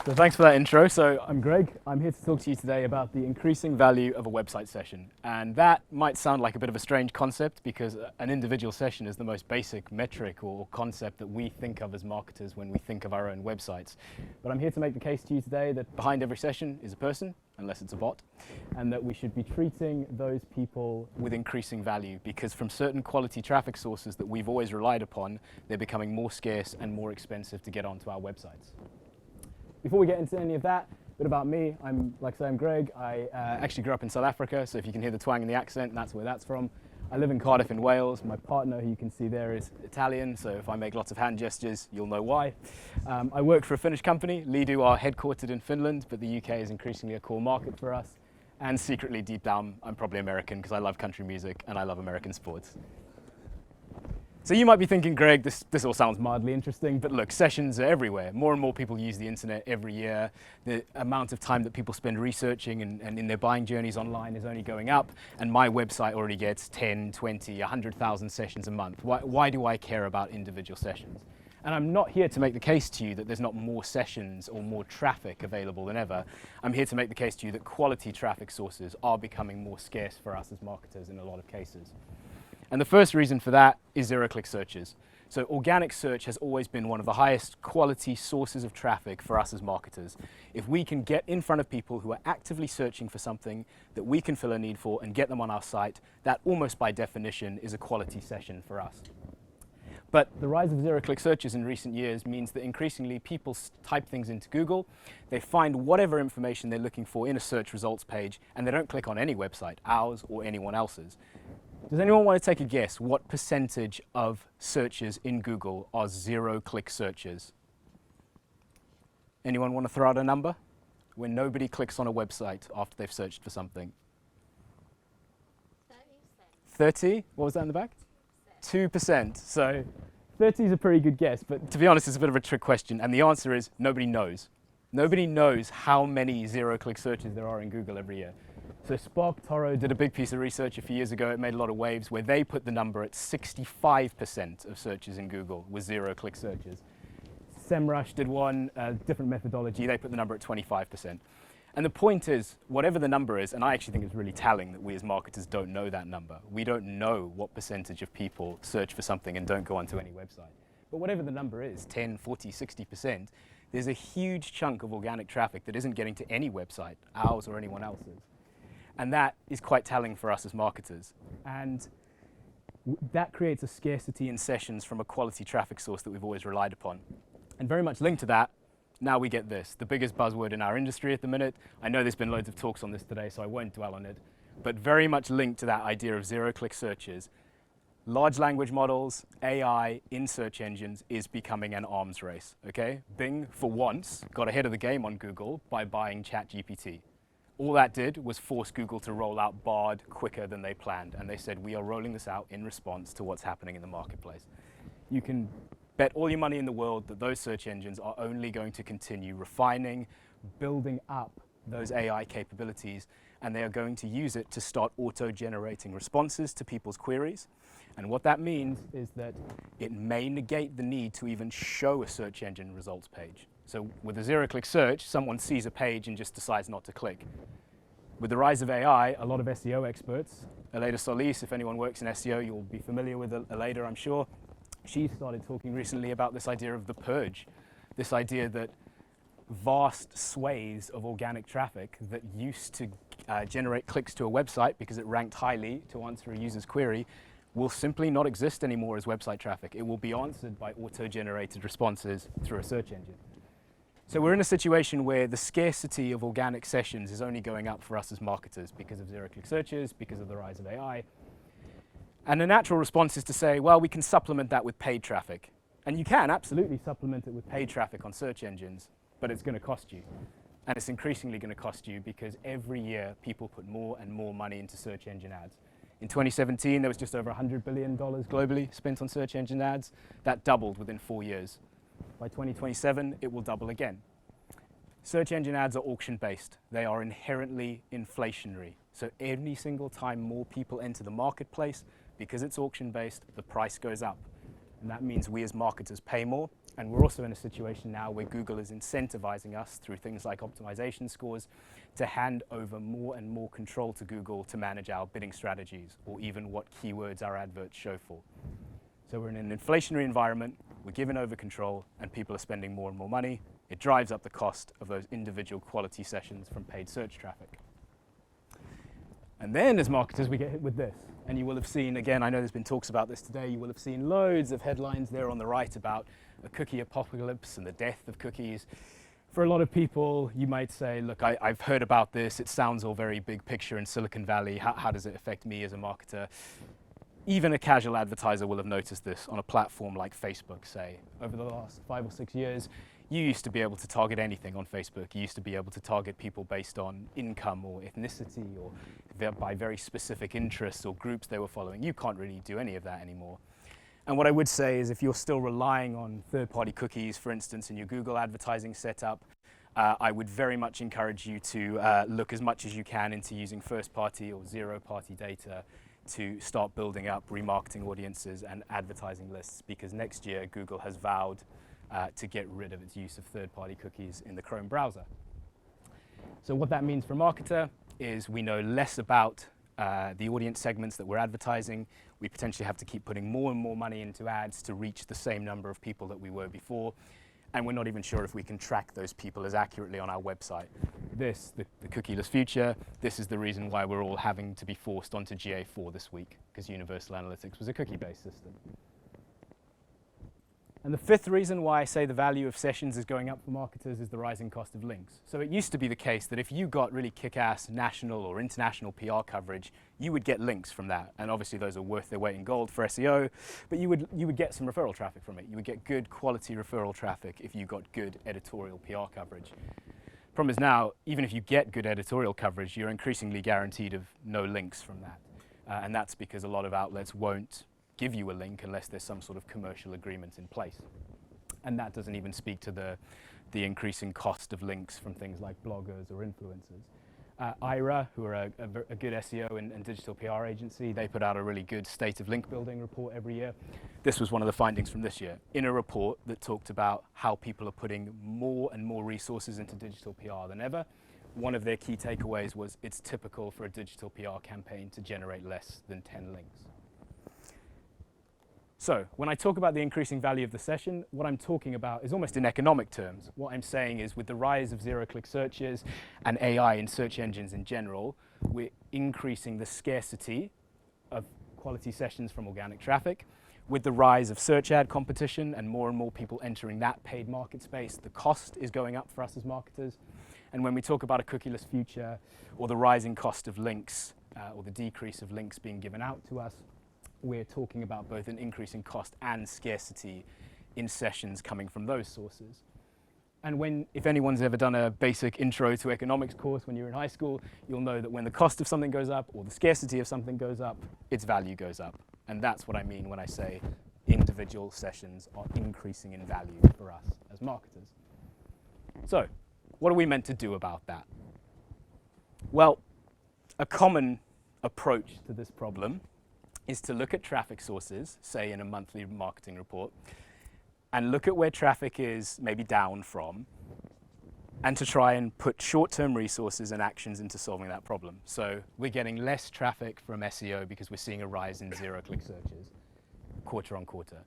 So thanks for that intro. So I'm Greg. I'm here to talk to you today about the increasing value of a website session. And that might sound like a bit of a strange concept because an individual session is the most basic metric or concept that we think of as marketers when we think of our own websites. But I'm here to make the case to you today that behind every session is a person, unless it's a bot, and that we should be treating those people with increasing value because from certain quality traffic sources that we've always relied upon, they're becoming more scarce and more expensive to get onto our websites. Before we get into any of that, a bit about me. I'm Greg. I actually grew up in South Africa, so if you can hear the twang in the accent, that's where that's from. I live in Cardiff in Wales. My partner, who you can see there, is Italian, so if I make lots of hand gestures, you'll know why. I work for a Finnish company. Leadoo are headquartered in Finland, but the UK is increasingly a core market for us. And secretly, deep down, I'm probably American because I love country music and I love American sports. So you might be thinking, Greg, this all sounds mildly interesting, but look, sessions are everywhere. More and more people use the internet every year. The amount of time that people spend researching and in their buying journeys online is only going up, and my website already gets 10, 20, 100,000 sessions a month. Why do I care about individual sessions? And I'm not here to make the case to you that there's not more sessions or more traffic available than ever. I'm here to make the case to you that quality traffic sources are becoming more scarce for us as marketers in a lot of cases. And the first reason for that is zero-click searches. So organic search has always been one of the highest quality sources of traffic for us as marketers. If we can get in front of people who are actively searching for something that we can fill a need for and get them on our site, that almost by definition is a quality session for us. But the rise of zero-click searches in recent years means that increasingly people type things into Google, they find whatever information they're looking for in a search results page, and they don't click on any website, ours or anyone else's. Does anyone want to take a guess what percentage of searches in Google are zero-click searches? Anyone want to throw out a number? When nobody clicks on a website after they've searched for something. 30? What was that in the back? 2%. So 30 is a pretty good guess, but to be honest, it's a bit of a trick question, and the answer is nobody knows. Nobody knows how many zero-click searches there are in Google every year. So Spark Toro did a big piece of research a few years ago. It made a lot of waves where they put the number at 65% of searches in Google with zero-click searches. SEMrush did one, different methodology. They put the number at 25%. And the point is, whatever the number is, and I actually think it's really telling that we as marketers don't know that number. We don't know what percentage of people search for something and don't go onto any website. But whatever the number is, 10, 40, 60%, there's a huge chunk of organic traffic that isn't getting to any website, ours or anyone else's. And that is quite telling for us as marketers. And that creates a scarcity in sessions from a quality traffic source that we've always relied upon. And very much linked to that, now we get this, the biggest buzzword in our industry at the minute. I know there's been loads of talks on this today, so I won't dwell on it. But very much linked to that idea of zero-click searches, large language models, AI in search engines is becoming an arms race, okay? Bing, for once, got ahead of the game on Google by buying ChatGPT. All that did was force Google to roll out Bard quicker than they planned. And they said, we are rolling this out in response to what's happening in the marketplace. You can bet all your money in the world that those search engines are only going to continue refining, building up those AI capabilities, and they are going to use it to start auto-generating responses to people's queries. And what that means is that it may negate the need to even show a search engine results page. So with a zero-click search, someone sees a page and just decides not to click. With the rise of AI, a lot of SEO experts, Aleida Solis, if anyone works in SEO, you'll be familiar with Aleida, I'm sure. She started talking recently about this idea of the purge, this idea that vast swathes of organic traffic that used to generate clicks to a website because it ranked highly to answer a user's query will simply not exist anymore as website traffic. It will be answered by auto-generated responses through a search engine. So we're in a situation where the scarcity of organic sessions is only going up for us as marketers because of zero-click searches, because of the rise of AI. And the natural response is to say, well, we can supplement that with paid traffic. And you can absolutely supplement it with paid traffic on search engines, but it's going to cost you. And it's increasingly going to cost you because every year people put more and more money into search engine ads. In 2017, there was just over $100 billion globally spent on search engine ads. That doubled within 4 years. By 2027, it will double again. Search engine ads are auction-based. They are inherently inflationary. So every single time more people enter the marketplace, because it's auction-based, the price goes up. And that means we as marketers pay more, And we're also in a situation now where Google is incentivizing us through things like optimization scores to hand over more and more control to Google to manage our bidding strategies or even what keywords our adverts show for. So we're in an inflationary environment, we're given over control, and people are spending more and more money. It drives up the cost of those individual quality sessions from paid search traffic. And then as marketers, we get hit with this. And you will have seen, again, I know there's been talks about this today, you will have seen loads of headlines there on the right about a cookie apocalypse and the death of cookies. For a lot of people, you might say, look, I've heard about this, it sounds all very big picture in Silicon Valley, how does it affect me as a marketer? Even a casual advertiser will have noticed this on a platform like Facebook, say. Over the last 5 or 6 years, you used to be able to target anything on Facebook. You used to be able to target people based on income or ethnicity or by very specific interests or groups they were following. You can't really do any of that anymore. And what I would say is if you're still relying on third-party cookies, for instance, in your Google advertising setup, I would very much encourage you to look as much as you can into using first-party or zero-party data to start building up remarketing audiences and advertising lists, because next year Google has vowed to get rid of its use of third-party cookies in the Chrome browser. So what that means for a marketer is we know less about the audience segments that we're advertising. We potentially have to keep putting more and more money into ads to reach the same number of people that we were before. And we're not even sure if we can track those people as accurately on our website. This, the cookieless future, this is the reason why we're all having to be forced onto GA4 this week, because Universal Analytics was a cookie-based system. And the fifth reason why I say the value of sessions is going up for marketers is the rising cost of links. So it used to be the case that if you got really kick-ass national or international PR coverage, you would get links from that. And obviously those are worth their weight in gold for SEO, but you would get some referral traffic from it. You would get good quality referral traffic if you got good editorial PR coverage. Problem is now, even if you get good editorial coverage, you're increasingly guaranteed of no links from that. And that's because a lot of outlets won't give you a link unless there's some sort of commercial agreement in place. And that doesn't even speak to the increasing cost of links from things like bloggers or influencers. IRA, who are a good SEO and digital PR agency, they put out a really good state of link building report every year. This was one of the findings from this year, in a report that talked about how people are putting more and more resources into digital PR than ever. One of their key takeaways was it's typical for a digital PR campaign to generate less than 10 links. So when I talk about the increasing value of the session, what I'm talking about is almost in economic terms. What I'm saying is with the rise of zero-click searches and AI in search engines in general, we're increasing the scarcity of quality sessions from organic traffic. With the rise of search ad competition and more people entering that paid market space, the cost is going up for us as marketers. And when we talk about a cookieless future or the rising cost of links or the decrease of links being given out to us, we're talking about both an increasing cost and scarcity in sessions coming from those sources. And if anyone's ever done a basic intro to economics course when you're in high school, you'll know that when the cost of something goes up or the scarcity of something goes up, its value goes up. And that's what I mean when I say individual sessions are increasing in value for us as marketers. So, what are we meant to do about that? Well, a common approach to this problem is to look at traffic sources, say in a monthly marketing report, and look at where traffic is maybe down from, and to try and put short-term resources and actions into solving that problem. So we're getting less traffic from SEO because we're seeing a rise in zero-click searches, quarter on quarter.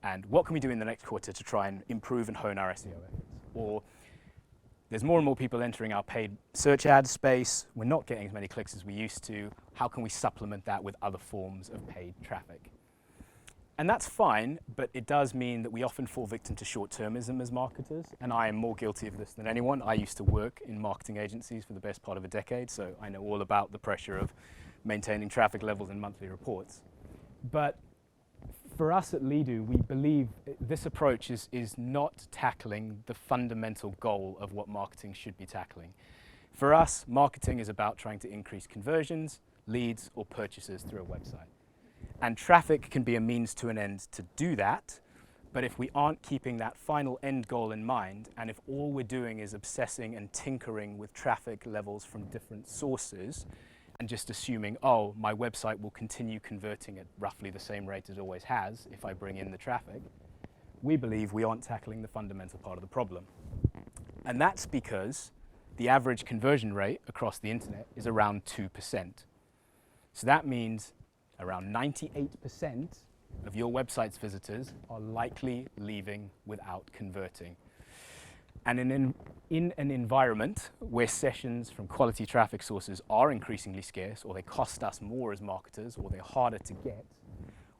And what can we do in the next quarter to try and improve and hone our SEO efforts? Or there's more and more people entering our paid search ad space. We're not getting as many clicks as we used to. How can we supplement that with other forms of paid traffic? And that's fine, but it does mean that we often fall victim to short-termism as marketers, and I am more guilty of this than anyone. I used to work in marketing agencies for the best part of a decade, so I know all about the pressure of maintaining traffic levels in monthly reports. But for us at Leadoo, we believe this approach is not tackling the fundamental goal of what marketing should be tackling. For us, marketing is about trying to increase conversions, leads, or purchases through a website. And traffic can be a means to an end to do that, but if we aren't keeping that final end goal in mind, and if all we're doing is obsessing and tinkering with traffic levels from different sources, and just assuming, oh, my website will continue converting at roughly the same rate it always has if I bring in the traffic, we believe we aren't tackling the fundamental part of the problem. And that's because the average conversion rate across the internet is around 2%. So that means around 98% of your website's visitors are likely leaving without converting. And in an environment where sessions from quality traffic sources are increasingly scarce, or they cost us more as marketers, or they're harder to get,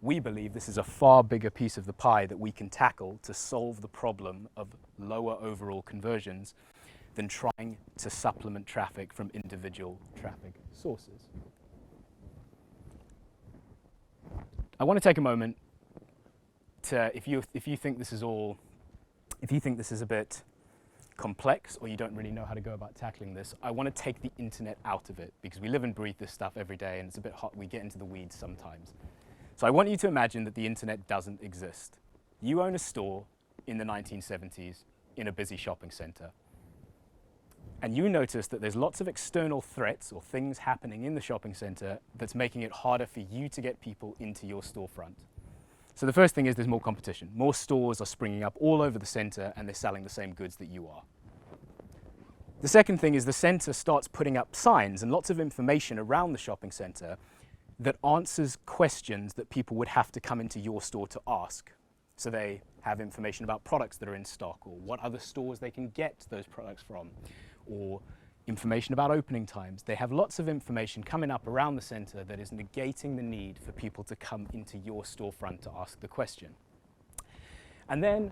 we believe this is a far bigger piece of the pie that we can tackle to solve the problem of lower overall conversions than trying to supplement traffic from individual traffic sources. I want to take a moment to, if you think this is a bit complex or you don't really know how to go about tackling this, I want to take the internet out of it, because we live and breathe this stuff every day and it's a bit hot, we get into the weeds sometimes. So I want you to imagine that the internet doesn't exist. You own a store in the 1970s in a busy shopping center. And you notice that there's lots of external threats or things happening in the shopping center that's making it harder for you to get people into your storefront. So the first thing is there's more competition. More stores are springing up all over the center and they're selling the same goods that you are. The second thing is the center starts putting up signs and lots of information around the shopping center that answers questions that people would have to come into your store to ask. So they have information about products that are in stock, or what other stores they can get those products from, or information about opening times. They have lots of information coming up around the center that is negating the need for people to come into your storefront to ask the question. And then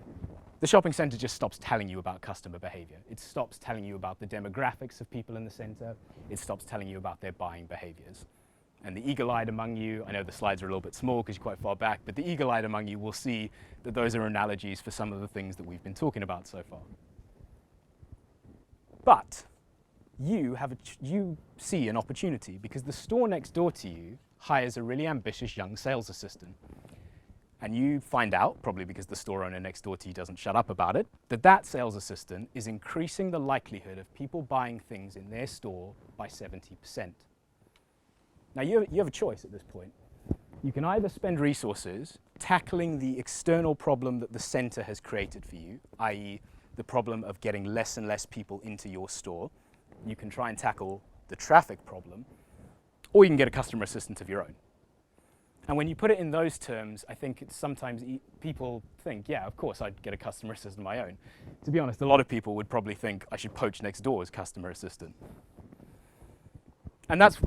the shopping center just stops telling you about customer behavior. It stops telling you about the demographics of people in the center. It stops telling you about their buying behaviors. And the eagle-eyed among you, I know the slides are a little bit small because you're quite far back, but the eagle-eyed among you will see that those are analogies for some of the things that we've been talking about so far. But you see an opportunity, because the store next door to you hires a really ambitious young sales assistant. And you find out, probably because the store owner next door to you doesn't shut up about it, that that sales assistant is increasing the likelihood of people buying things in their store by 70%. Now you have a choice at this point. You can either spend resources tackling the external problem that the center has created for you, i.e. the problem of getting less and less people into your store. You can try and tackle the traffic problem, or you can get a customer assistant of your own. And when you put it in those terms, I think it's sometimes people think, yeah, of course I'd get a customer assistant of my own. To be honest, a lot of people would probably think I should poach next door's customer assistant. And that's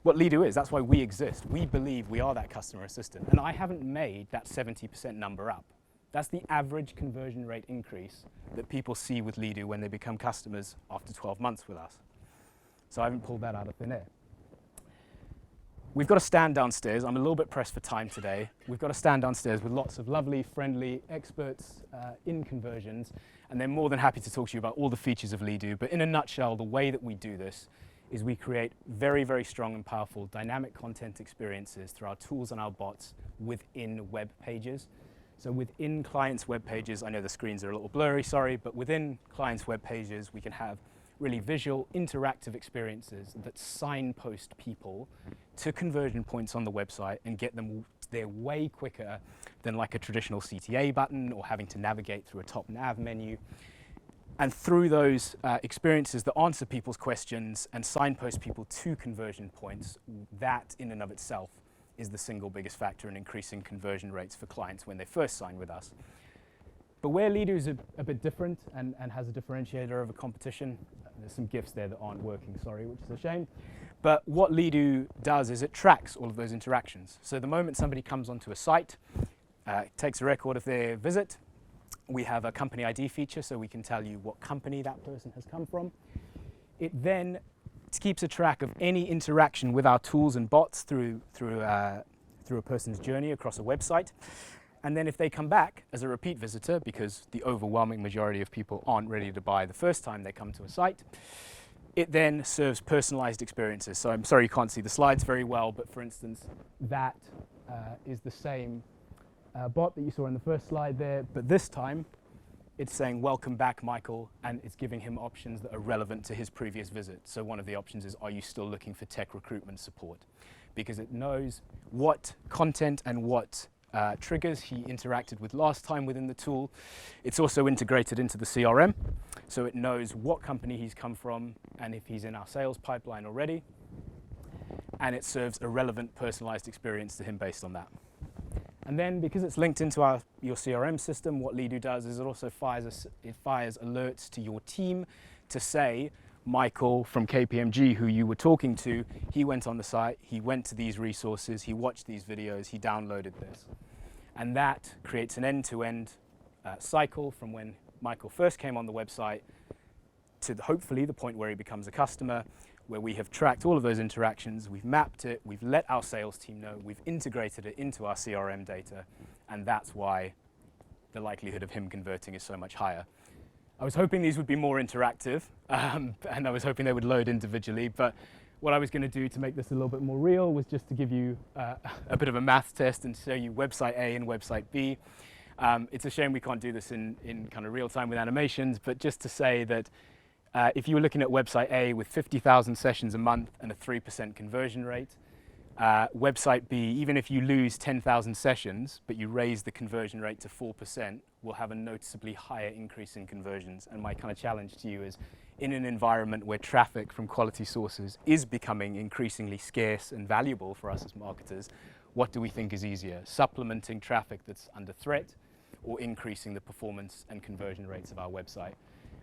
what Leadoo is. That's why we exist. We believe we are that customer assistant. And I haven't made that 70% number up. That's the average conversion rate increase that people see with Leadoo when they become customers after 12 months with us. So I haven't pulled that out of thin air. We've got a stand downstairs. I'm a little bit pressed for time today. We've got a stand downstairs with lots of lovely, friendly experts in conversions, and they're more than happy to talk to you about all the features of Leadoo. But in a nutshell, the way that we do this is we create very, very strong and powerful dynamic content experiences through our tools and our bots within web pages. So within clients' web pages, I know the screens are a little blurry, sorry, but within clients' web pages, we can have really visual, interactive experiences that signpost people to conversion points on the website and get them there way quicker than like a traditional CTA button or having to navigate through a top nav menu. And through those experiences that answer people's questions and signpost people to conversion points, that in and of itself is the single biggest factor in increasing conversion rates for clients when they first sign with us. But where Leadoo is a bit different and has a differentiator over competition, there's some GIFs there that aren't working, sorry, which is a shame. But what Leadoo does is it tracks all of those interactions. So the moment somebody comes onto a site, it takes a record of their visit. We have a company ID feature, so we can tell you what company that person has come from. It then keeps a track of any interaction with our tools and bots through a person's journey across a website. And then if they come back as a repeat visitor, because the overwhelming majority of people aren't ready to buy the first time they come to a site, it then serves personalized experiences. So I'm sorry you can't see the slides very well, but for instance, that is the same bot that you saw in the first slide there, but this time it's saying, welcome back, Michael, and it's giving him options that are relevant to his previous visit. So one of the options is, are you still looking for tech recruitment support? Because it knows what content and what triggers he interacted with last time within the tool. It's also integrated into the CRM, so it knows what company he's come from and if he's in our sales pipeline already. And it serves a relevant personalized experience to him based on that. And then because it's linked into your CRM system, what Leadoo does is it also fires alerts to your team to say, Michael from KPMG, who you were talking to, he went on the site, he went to these resources, he watched these videos, he downloaded this. And that creates an end-to-end cycle from when Michael first came on the website to hopefully the point where he becomes a customer, where we have tracked all of those interactions, we've mapped it, we've let our sales team know, we've integrated it into our CRM data, and that's why the likelihood of him converting is so much higher. I was hoping these would be more interactive, and I was hoping they would load individually, but what I was going to do to make this a little bit more real was just to give you a bit of a math test and show you website A and website B. It's a shame we can't do this in kind of real time with animations, but just to say that if you were looking at website A with 50,000 sessions a month and a 3% conversion rate, website B, even if you lose 10,000 sessions, but you raise the conversion rate to 4%, will have a noticeably higher increase in conversions. And my kind of challenge to you is, in an environment where traffic from quality sources is becoming increasingly scarce and valuable for us as marketers, what do we think is easier? Supplementing traffic that's under threat or increasing the performance and conversion rates of our website?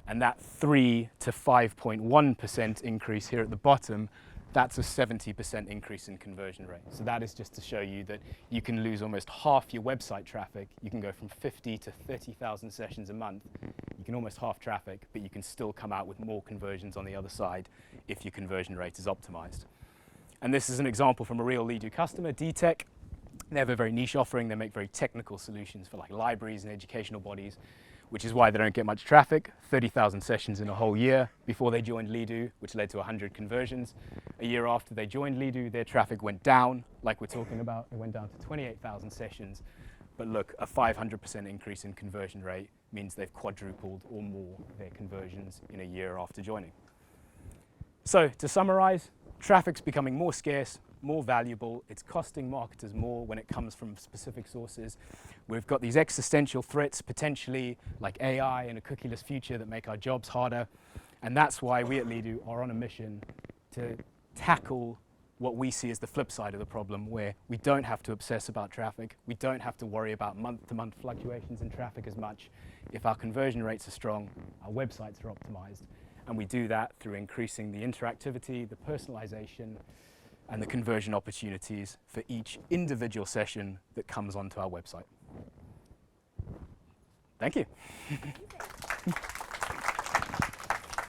And that 3 to 5.1% increase here at the bottom, that's a 70% increase in conversion rate. So that is just to show you that you can lose almost half your website traffic. You can go from 50 to 30,000 sessions a month. You can almost half traffic, but you can still come out with more conversions on the other side if your conversion rate is optimized. And this is an example from a real Leadoo customer, D-Tech. They have a very niche offering. They make very technical solutions for like libraries and educational bodies, which is why they don't get much traffic. 30,000 sessions in a whole year before they joined Leadoo, which led to 100 conversions. A year after they joined Leadoo, their traffic went down, like we're talking about. It went down to 28,000 sessions. But look, a 500% increase in conversion rate means they've quadrupled or more their conversions in a year after joining. So to summarize, traffic's becoming more scarce, more valuable. It's costing marketers more when it comes from specific sources. We've got these existential threats, potentially like AI and a cookieless future, that make our jobs harder. And that's why we at Leadoo are on a mission to tackle what we see as the flip side of the problem, where we don't have to obsess about traffic. We don't have to worry about month-to-month fluctuations in traffic as much. If our conversion rates are strong, our websites are optimized. And we do that through increasing the interactivity, the personalization, and the conversion opportunities for each individual session that comes onto our website. Thank you.